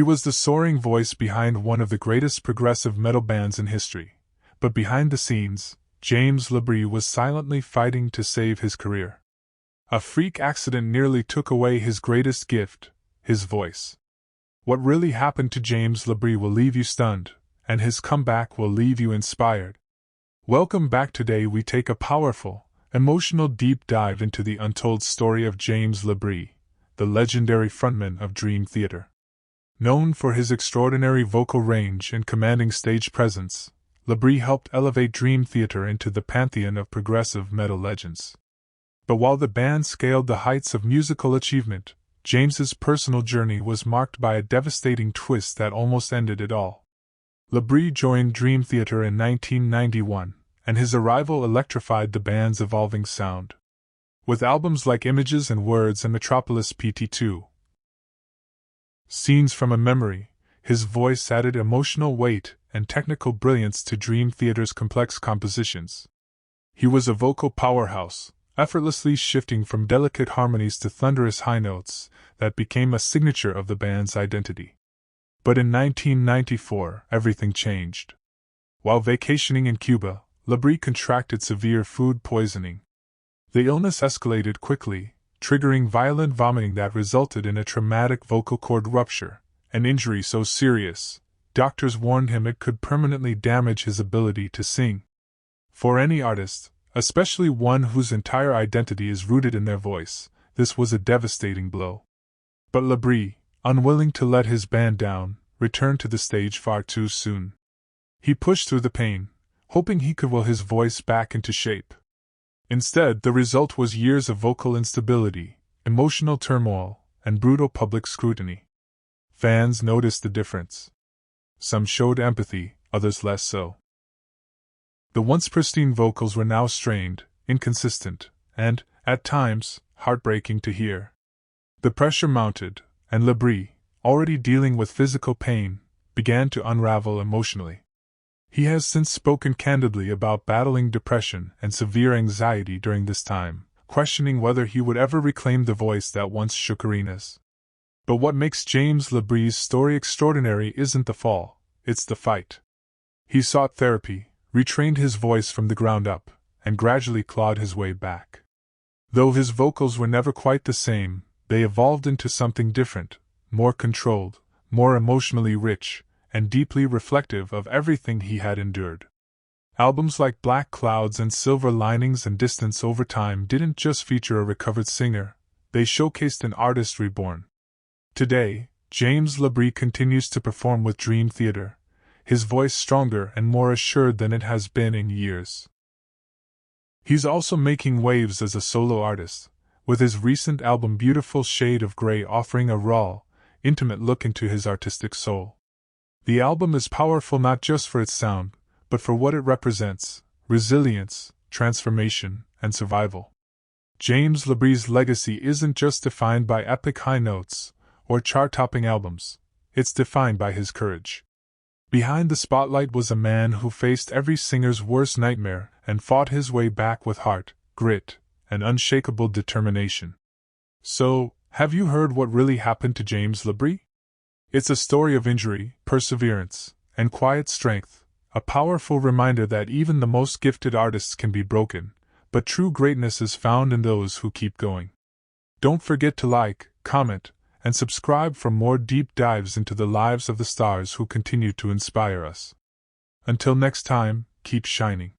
He was the soaring voice behind one of the greatest progressive metal bands in history, but behind the scenes, James LaBrie was silently fighting to save his career. A freak accident nearly took away his greatest gift, his voice. What really happened to James LaBrie will leave you stunned, and his comeback will leave you inspired. Welcome back. Today we take a powerful, emotional deep dive into the untold story of James LaBrie, the legendary frontman of Dream Theater. Known for his extraordinary vocal range and commanding stage presence, LaBrie helped elevate Dream Theater into the pantheon of progressive metal legends. But while the band scaled the heights of musical achievement, James's personal journey was marked by a devastating twist that almost ended it all. LaBrie joined Dream Theater in 1991, and his arrival electrified the band's evolving sound. With albums like Images and Words and Metropolis PT2, Scenes from a Memory, his voice added emotional weight and technical brilliance to Dream Theater's complex compositions. He was a vocal powerhouse, effortlessly shifting from delicate harmonies to thunderous high notes that became a signature of the band's identity. But in 1994, everything changed. While vacationing in Cuba, LaBrie contracted severe food poisoning. The illness escalated quickly, triggering violent vomiting that resulted in a traumatic vocal cord rupture, an injury so serious, doctors warned him it could permanently damage his ability to sing. For any artist, especially one whose entire identity is rooted in their voice, this was a devastating blow. But LaBrie, unwilling to let his band down, returned to the stage far too soon. He pushed through the pain, hoping he could will his voice back into shape. Instead, the result was years of vocal instability, emotional turmoil, and brutal public scrutiny. Fans noticed the difference. Some showed empathy, others less so. The once pristine vocals were now strained, inconsistent, and, at times, heartbreaking to hear. The pressure mounted, and LaBrie, already dealing with physical pain, began to unravel emotionally. He has since spoken candidly about battling depression and severe anxiety during this time, questioning whether he would ever reclaim the voice that once shook arenas. But what makes James LaBrie's story extraordinary isn't the fall, it's the fight. He sought therapy, retrained his voice from the ground up, and gradually clawed his way back. Though his vocals were never quite the same, they evolved into something different, more controlled, more emotionally rich, and deeply reflective of everything he had endured. Albums like Black Clouds and Silver Linings and Distance Over Time didn't just feature a recovered singer, they showcased an artist reborn. Today, James LaBrie continues to perform with Dream Theater, his voice stronger and more assured than it has been in years. He's also making waves as a solo artist, with his recent album Beautiful Shade of Grey offering a raw, intimate look into his artistic soul. The album is powerful not just for its sound, but for what it represents: resilience, transformation, and survival. James LaBrie's legacy isn't just defined by epic high notes or chart-topping albums, it's defined by his courage. Behind the spotlight was a man who faced every singer's worst nightmare and fought his way back with heart, grit, and unshakable determination. So, have you heard what really happened to James LaBrie? It's a story of injury, perseverance, and quiet strength, a powerful reminder that even the most gifted artists can be broken, but true greatness is found in those who keep going. Don't forget to like, comment, and subscribe for more deep dives into the lives of the stars who continue to inspire us. Until next time, keep shining.